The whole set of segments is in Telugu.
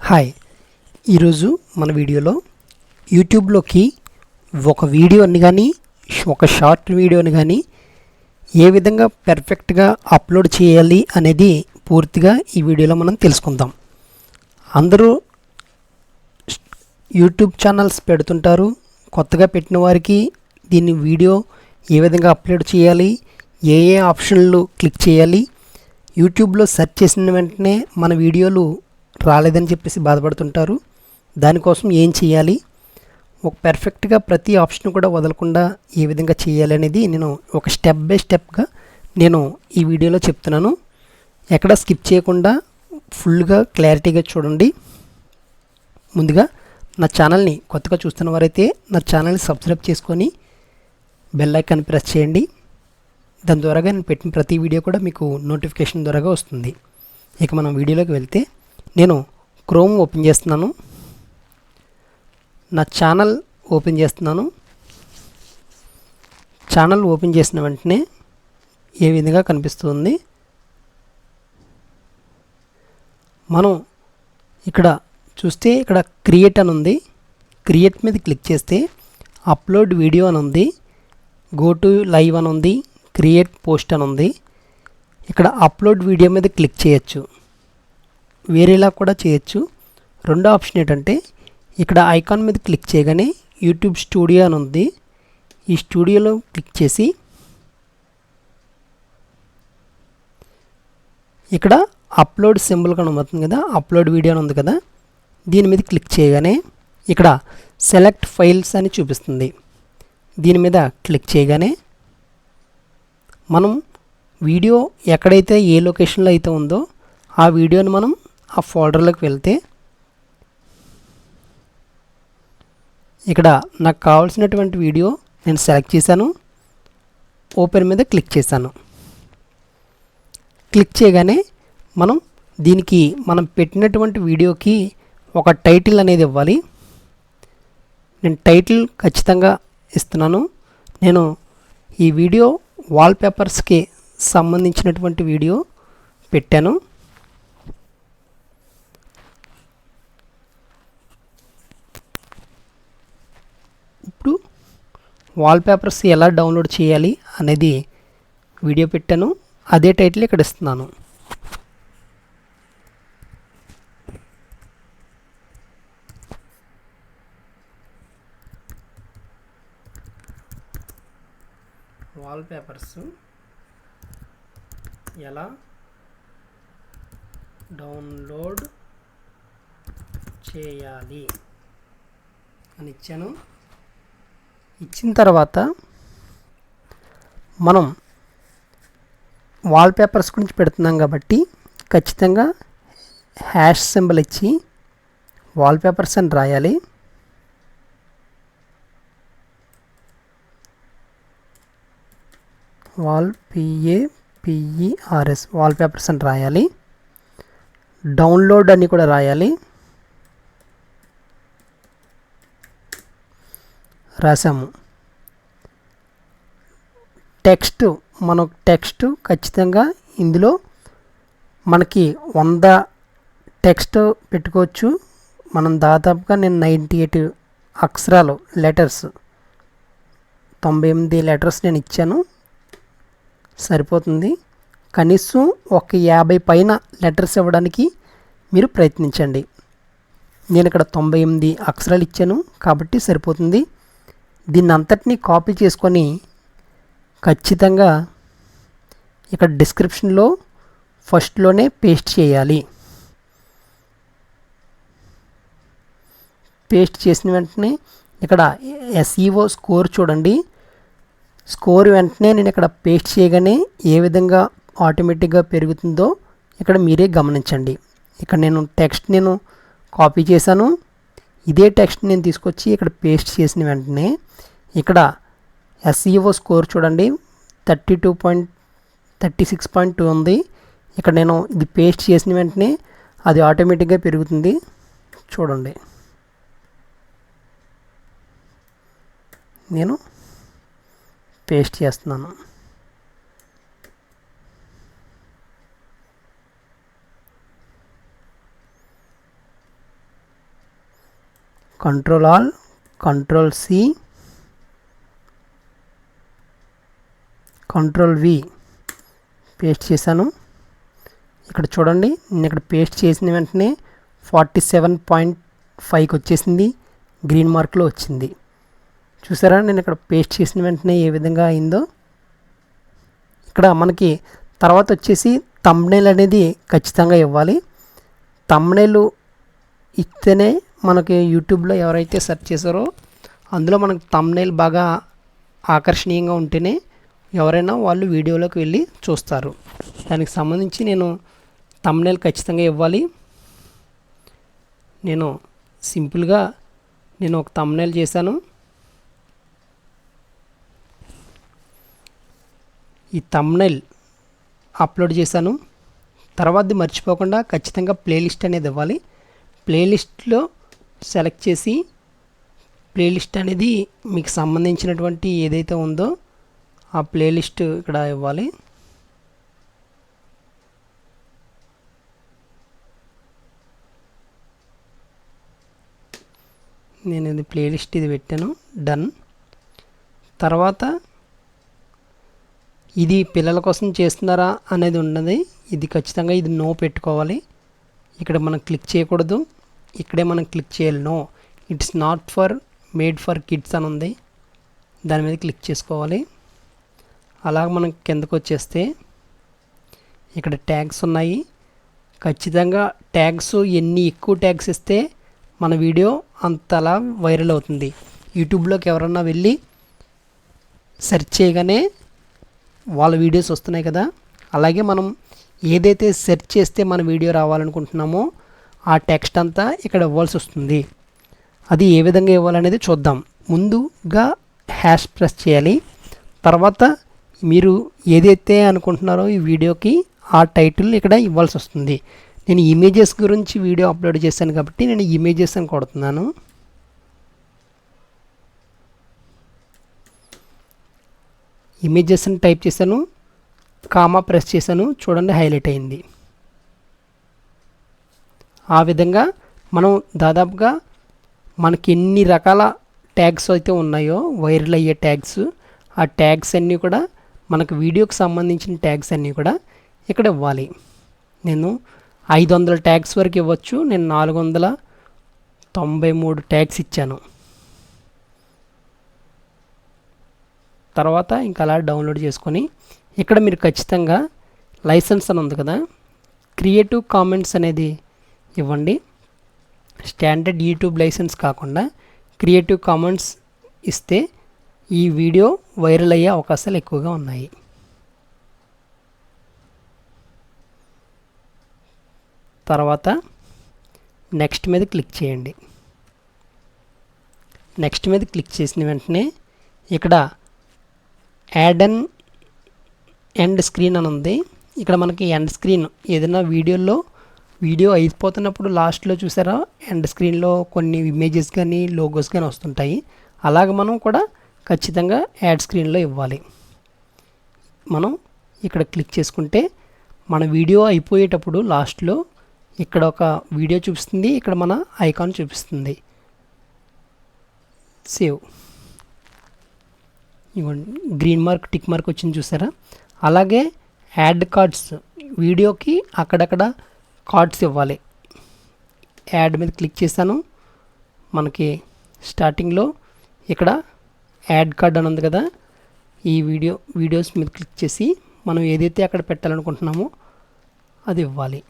హాయ్, ఈరోజు మన వీడియోలో యూట్యూబ్లోకి ఒక వీడియోని కానీ ఒక షార్ట్ వీడియోని కానీ ఏ విధంగా పర్ఫెక్ట్గా అప్లోడ్ చేయాలి అనేది పూర్తిగా ఈ వీడియోలో మనం తెలుసుకుందాం. అందరూ యూట్యూబ్ ఛానల్స్ పెడుతుంటారు. కొత్తగా పెట్టిన వారికి దీన్ని వీడియో ఏ విధంగా అప్లోడ్ చేయాలి, ఏ ఆప్షన్లు క్లిక్ చేయాలి, యూట్యూబ్లో సెర్చ్ చేసిన వెంటనే మన వీడియోలు రాలేదని చెప్పేసి బాధపడుతుంటారు. దానికోసం ఏం చేయాలి, ఒక పర్ఫెక్ట్గా ప్రతి ఆప్షన్ కూడా వదలకుండా ఏ విధంగా చేయాలి అనేది నేను ఒక స్టెప్ బై స్టెప్గా నేను ఈ వీడియోలో చెప్తున్నాను. ఎక్కడ స్కిప్ చేయకుండా ఫుల్గా క్లారిటీగా చూడండి. ముందుగా నా ఛానల్ని కొత్తగా చూస్తున్న వారైతే నా ఛానల్ని సబ్స్క్రైబ్ చేసుకొని బెల్ ఐకాన్ ప్రెస్ చేయండి. దాని ద్వారాగా నేను పెట్టిన ప్రతి వీడియో కూడా మీకు నోటిఫికేషన్ ద్వారాగా వస్తుంది. ఇక మనం వీడియోలోకి వెళ్తే నేను క్రోమ్ ఓపెన్ చేస్తున్నాను. నా ఛానల్ ఓపెన్ చేస్తున్నాను. ఛానల్ ఓపెన్ చేసిన వెంటనే ఏ విధంగా కనిపిస్తుంది, మనం ఇక్కడ చూస్తే ఇక్కడ క్రియేట్ అని ఉంది. క్రియేట్ మీద క్లిక్ చేస్తే అప్లోడ్ వీడియో అని ఉంది, గో టు లైవ్ అని ఉంది, క్రియేట్ పోస్ట్ అని ఉంది. ఇక్కడ అప్లోడ్ వీడియో మీద క్లిక్ చేయొచ్చు, వేరేలా కూడా చేయొచ్చు. రెండో ఆప్షన్ ఏంటంటే ఇక్కడ ఐకాన్ మీద క్లిక్ చేయగానే యూట్యూబ్ స్టూడియో అని ఉంది. ఈ స్టూడియోలో క్లిక్ చేసి ఇక్కడ అప్లోడ్ సింబల్ కనబడుతుంది కదా, అప్లోడ్ వీడియో అని ఉంది కదా, దీని మీద క్లిక్ చేయగానే ఇక్కడ సెలెక్ట్ ఫైల్స్ అని చూపిస్తుంది. దీని మీద క్లిక్ చేయగానే మనం వీడియో ఎక్కడైతే ఏ లొకేషన్లో అయితే ఉందో ఆ వీడియోని మనం ఆ ఫోల్డర్లోకి వెళ్తే ఇక్కడ నాకు కావాల్సినటువంటి వీడియో నేను సెలెక్ట్ చేశాను. ఓపెన్ మీద క్లిక్ చేశాను. క్లిక్ చేయగానే మనం పెట్టినటువంటి వీడియోకి ఒక టైటిల్ అనేది ఇవ్వాలి. నేను టైటిల్ ఖచ్చితంగా ఇస్తున్నాను. నేను ఈ వీడియో వాల్పేపర్స్కి సంబంధించినటువంటి వీడియో పెట్టాను. ఇప్పుడు వాల్పేపర్స్ ఎలా డౌన్లోడ్ చేయాలి అనేది వీడియో పెట్టాను. అదే టైటిల్ ఇక్కడ ఇస్తున్నాను. వాల్పేపర్స్ ఎలా డౌన్లోడ్ చేయాలి అని ఇచ్చాను. ఇచ్చిన తర్వాత మనం వాల్పేపర్స్ గురించి పెడుతున్నాం కాబట్టి ఖచ్చితంగా హ్యాష్ సింబల్ ఇచ్చి వాల్పేపర్స్ అని రాయాలి. PAPERS వాల్పేపర్స్ అని రాయాలి. డౌన్లోడ్ అని కూడా రాయాలి. రాసాము. టెక్స్ట్ ఖచ్చితంగా ఇందులో మనకి 100 టెక్స్ట్ పెట్టుకోవచ్చు. మనం దాదాపుగా నేను 98 అక్షరాలు లెటర్స్ 98 లెటర్స్ నేను ఇచ్చాను, సరిపోతుంది. కనీసం ఒక 50 పైన లెటర్స్ ఇవ్వడానికి మీరు ప్రయత్నించండి. నేను ఇక్కడ 98 అక్షరాలు ఇచ్చాను కాబట్టి సరిపోతుంది. దీన్ని అంతటినీ కాపీ చేసుకొని ఖచ్చితంగా ఇక్కడ డిస్క్రిప్షన్లో ఫస్ట్లోనే పేస్ట్ చేయాలి. పేస్ట్ చేసిన వెంటనే ఇక్కడ SEO స్కోర్ చూడండి. స్కోర్ వెంటనే నేను ఇక్కడ పేస్ట్ చేయగానే ఏ విధంగా ఆటోమేటిక్గా పెరుగుతుందో ఇక్కడ మీరే గమనించండి. ఇక్కడ నేను కాపీ చేశాను. ఇదే టెక్స్ట్ నేను తీసుకొచ్చి ఇక్కడ పేస్ట్ చేసిన వెంటనే ఇక్కడ SEO స్కోర్ చూడండి 36.2 ఉంది. ఇక్కడ నేను ఇది పేస్ట్ చేసిన వెంటనే అది ఆటోమేటిక్గా పెరుగుతుంది. చూడండి, నేను పేస్ట్ చేస్తున్నాను. Control all, control C, control V paste చేశాను. ఇక్కడ చూడండి, నేను ఇక్కడ పేస్ట్ చేసిన వెంటనే 47.5కి వచ్చేసింది, గ్రీన్ మార్క్లో వచ్చింది. చూసారా నేను ఇక్కడ పేస్ట్ చేసిన వెంటనే ఏ విధంగా అయిందో. ఇక్కడ మనకి తర్వాత వచ్చేసి థంబ్నెయిల్ అనేది ఖచ్చితంగా ఇవ్వాలి. థంబ్నెయిల్ ఇస్తేనే మనకి యూట్యూబ్లో ఎవరైతే సెర్చ్ చేశారో అందులో మనకు థంబ్నెయిల్ బాగా ఆకర్షణీయంగా ఉంటేనే ఎవరైనా వాళ్ళు వీడియోలోకి వెళ్ళి చూస్తారు. దానికి సంబంధించి నేను థంబ్నెయిల్ ఖచ్చితంగా ఇవ్వాలి. నేను సింపుల్గా ఒక థంబ్నెయిల్ చేశాను. ఈ థంబ్నెయిల్ అప్లోడ్ చేశాను. తర్వాత మర్చిపోకుండా ఖచ్చితంగా ప్లేలిస్ట్ అనేది ఇవ్వాలి. ప్లేలిస్ట్లో సెలెక్ట్ చేసి ప్లేలిస్ట్ అనేది మీకు సంబంధించినటువంటి ఏదైతే ఉందో ఆ ప్లేలిస్ట్ ఇక్కడ ఇవ్వాలి. నేను ఇది ప్లేలిస్ట్ ఇది పెట్టాను, డన్. తర్వాత ఇది పిల్లల కోసం చేస్తున్నారా అనేది ఉన్నది, ఇది ఖచ్చితంగా ఇది నో పెట్టుకోవాలి. ఇక్కడ మనం క్లిక్ చేయకూడదు, ఇక్కడే మనం క్లిక్ చేయాలి. No, it's not for made for kids అని ఉంది, దాని మీద క్లిక్ చేసుకోవాలి. అలాగ మనం కిందకు వచ్చేస్తే ఇక్కడ ట్యాగ్స్ ఉన్నాయి. ఖచ్చితంగా ట్యాగ్స్ ఎన్ని ఎక్కువ ట్యాగ్స్ ఇస్తే మన వీడియో అంతలా వైరల్ అవుతుంది. యూట్యూబ్లోకి ఎవరన్నా వెళ్ళి సెర్చ్ చేయగానే వాళ్ళ వీడియోస్ వస్తున్నాయి కదా, అలాగే మనం ఏదైతే సెర్చ్ చేస్తే మన వీడియో రావాలనుకుంటున్నామో ఆ టెక్స్ట్ అంతా ఇక్కడ ఇవ్వాల్సి వస్తుంది. అది ఏ విధంగా ఇవ్వాలనేది చూద్దాం. ముందుగా హ్యాష్ ప్రెస్ చేయాలి. తర్వాత మీరు ఏదైతే అనుకుంటున్నారో ఈ వీడియోకి ఆ టైటిల్ ఇక్కడ ఇవ్వాల్సి వస్తుంది. నేను ఇమేజెస్ గురించి వీడియో అప్లోడ్ చేశాను కాబట్టి నేను ఇమేజెస్ అని కొడుతున్నాను. ఇమేజెస్ అని టైప్ చేశాను, కామా ప్రెస్ చేశాను, చూడండి హైలైట్ అయింది. ఆ విధంగా మనం దాదాపుగా మనకి ఎన్ని రకాల ట్యాగ్స్ అయితే ఉన్నాయో వైరల్ అయ్యే ట్యాగ్స్, ఆ ట్యాగ్స్ అన్నీ కూడా మనకు వీడియోకి సంబంధించిన ట్యాగ్స్ అన్నీ కూడా ఇక్కడ ఇవ్వాలి. నేను 500 ట్యాగ్స్ వరకు ఇవ్వచ్చు, నేను 493 ట్యాగ్స్ ఇచ్చాను. తర్వాత ఇంకా అలా డౌన్లోడ్ చేసుకొని ఇక్కడ మీరు ఖచ్చితంగా లైసెన్స్ అని ఉంది కదా, క్రియేటివ్ కామెంట్స్ అనేది ఇవ్వండి. స్టాండర్డ్ యూట్యూబ్ లైసెన్స్ కాకుండా క్రియేటివ్ కామెంట్స్ ఇస్తే ఈ వీడియో వైరల్ అయ్యే అవకాశాలు ఎక్కువగా ఉన్నాయి. తర్వాత నెక్స్ట్ మీద క్లిక్ చేయండి. నెక్స్ట్ మీద క్లిక్ చేసిన వెంటనే ఇక్కడ యాడ్ అండ్ ఎండ్ స్క్రీన్ అని ఉంది. ఇక్కడ మనకి ఎండ్ స్క్రీన్ ఏదైనా వీడియో అయిపోతున్నప్పుడు లాస్ట్లో చూసారా ఎండ్ స్క్రీన్లో కొన్ని ఇమేజెస్ కానీ లోగోస్ కానీ వస్తుంటాయి. అలాగే మనం కూడా ఖచ్చితంగా యాడ్ స్క్రీన్లో ఇవ్వాలి. మనం ఇక్కడ క్లిక్ చేసుకుంటే మన వీడియో అయిపోయేటప్పుడు లాస్ట్లో ఇక్కడ ఒక వీడియో చూపిస్తుంది, ఇక్కడ మన ఐకాన్ చూపిస్తుంది. సేవ్ ఇవ్వండి, గ్రీన్ మార్క్ టిక్ మార్క్ వచ్చింది చూసారా. అలాగే యాడ్ కార్డ్స్, వీడియోకి అక్కడక్కడ కార్డ్స్ ఇవ్వాలి. యాడ్ మీద క్లిక్ చేశాను. మనకి స్టార్టింగ్లో ఇక్కడ యాడ్ కార్డ్ అని ఉంది కదా, ఈ వీడియోస్ మీద క్లిక్ చేసి మనం ఏదైతే అక్కడ పెట్టాలనుకుంటున్నామో అది ఇవ్వాలి.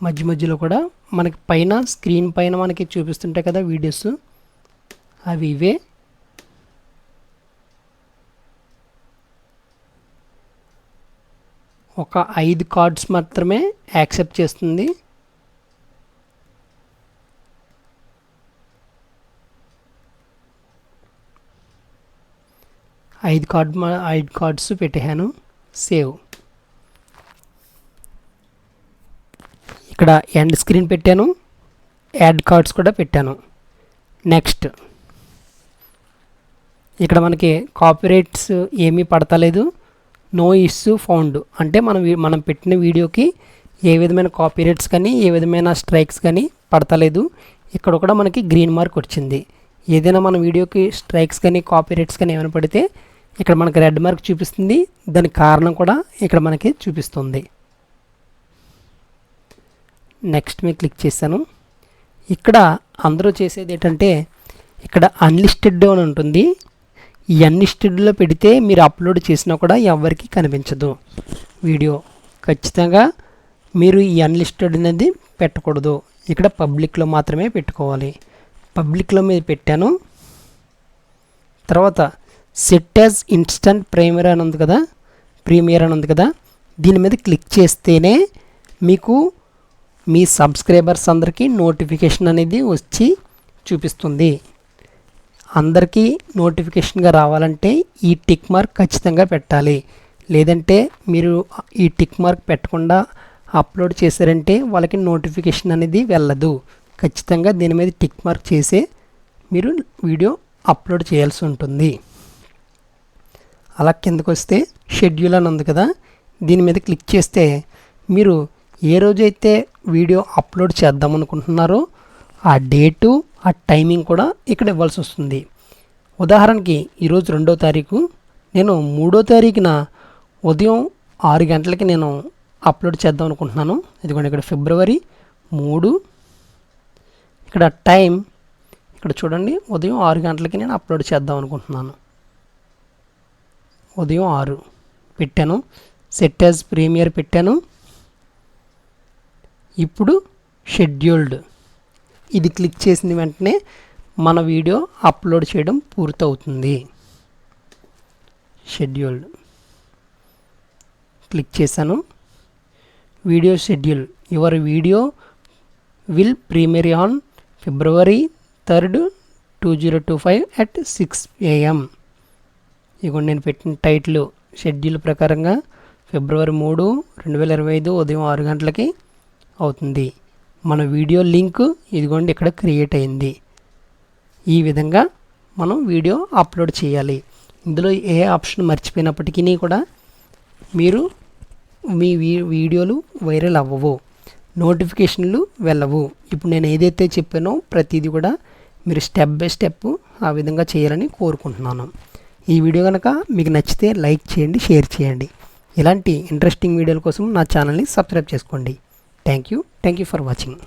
మధ్య మధ్యలో కూడా మనకి పైన స్క్రీన్ పైన మనకి చూపిస్తుంటాయి కదా వీడియోస్, అవి ఇవే. ఒక 5 కార్డ్స్ మాత్రమే యాక్సెప్ట్ చేస్తుంది. ఐదు కార్డ్స్ పెట్టాను. సేవ్. ఇక్కడ ఎండ్ స్క్రీన్ పెట్టాను, యాడ్ కార్డ్స్ కూడా పెట్టాను. నెక్స్ట్ ఇక్కడ మనకి కాపీరైట్స్ ఏమీ పడతలేదు, నో ఇష్యూ ఫౌండ్ అంటే మనం పెట్టిన వీడియోకి ఏ విధమైన కాపీరైట్స్ కానీ ఏ విధమైన స్ట్రైక్స్ కానీ పడతలేదు. ఇక్కడ కూడా మనకి గ్రీన్ మార్క్ వచ్చింది. ఏదైనా మన వీడియోకి స్ట్రైక్స్ కానీ కాపీరైట్స్ కానీ ఏమైనా పడితే ఇక్కడ మనకి రెడ్ మార్క్ చూపిస్తుంది. దానికి కారణం కూడా ఇక్కడ మనకి చూపిస్తుంది. నెక్స్ట్ మీద క్లిక్ చేశాను. ఇక్కడ అందరూ చేసేది ఏంటంటే ఇక్కడ అన్లిస్టెడ్ అని ఉంటుంది. ఈ అన్లిస్టెడ్లో పెడితే మీరు అప్లోడ్ చేసినా కూడా ఎవరికి కనిపించదు వీడియో. ఖచ్చితంగా మీరు ఈ అన్లిస్టెడ్ అనేది పెట్టకూడదు. ఇక్కడ పబ్లిక్లో మాత్రమే పెట్టుకోవాలి. పబ్లిక్లో మీద పెట్టాను. తర్వాత సెట్ యాజ్ ఇన్స్టంట్ ప్రీమియర్ అని ఉంది కదా, దీని మీద క్లిక్ చేస్తేనే మీకు మీ సబ్స్క్రైబర్స్ అందరికీ నోటిఫికేషన్ అనేది వచ్చి చూపిస్తుంది. అందరికీ నోటిఫికేషన్గా రావాలంటే ఈ టిక్ మార్క్ ఖచ్చితంగా పెట్టాలి. లేదంటే మీరు ఈ టిక్ మార్క్ పెట్టకుండా అప్లోడ్ చేశారంటే వాళ్ళకి నోటిఫికేషన్ అనేది వెళ్ళదు. ఖచ్చితంగా దీని మీద టిక్ మార్క్ చేసే మీరు వీడియో అప్లోడ్ చేయాల్సి ఉంటుంది. అలా కిందకు వస్తే షెడ్యూల్ అని ఉంది కదా, దీని మీద క్లిక్ చేస్తే మీరు ఏ రోజైతే వీడియో అప్లోడ్ చేద్దాం అనుకుంటున్నారో ఆ డేటు ఆ టైమింగ్ కూడా ఇక్కడ ఇవ్వాల్సి వస్తుంది. ఉదాహరణకి ఈరోజు 2వ తారీఖు, నేను 3వ తారీఖున ఉదయం 6 గంటలకి నేను అప్లోడ్ చేద్దాం అనుకుంటున్నాను. ఇదిగోండి ఇక్కడ ఫిబ్రవరి 3, ఇక్కడ టైం ఇక్కడ చూడండి, ఉదయం 6 గంటలకి నేను అప్లోడ్ చేద్దాం అనుకుంటున్నాను. ఉదయం 6 పెట్టాను. సెట్ యాజ్ ప్రీమియర్ పెట్టాను. ఇప్పుడు షెడ్యూల్డ్ ఇది క్లిక్ చేసిన వెంటనే మన వీడియో అప్లోడ్ చేయడం పూర్తవుతుంది. షెడ్యూల్డ్ క్లిక్ చేశాను. Video schedule your video will premiere on February 3rd 2025 at 6 AM. ఇదిగోండి నేను పెట్టిన టైటిల్ షెడ్యూల్ ప్రకారంగా February 3, 2025 ఉదయం 6 గంటలకి అవుతుంది. మన వీడియో లింక్ ఇదిగోండి ఇక్కడ క్రియేట్ అయింది. ఈ విధంగా మనం వీడియో అప్లోడ్ చేయాలి. ఇందులో ఏ ఆప్షన్ మర్చిపోయినప్పటికీ కూడా మీరు మీ వీడియోలు వైరల్ అవ్వవు, నోటిఫికేషన్లు వెళ్ళవు. ఇప్పుడు నేను ఏదైతే చెప్పానో ప్రతిదీ కూడా మీరు స్టెప్ బై స్టెప్ ఆ విధంగా చేయాలని కోరుకుంటున్నాను. ఈ వీడియో కనుక మీకు నచ్చితే లైక్ చేయండి, షేర్ చేయండి. ఇలాంటి ఇంట్రెస్టింగ్ వీడియోల కోసం నా ఛానల్ని సబ్స్క్రైబ్ చేసుకోండి. Thank you for watching.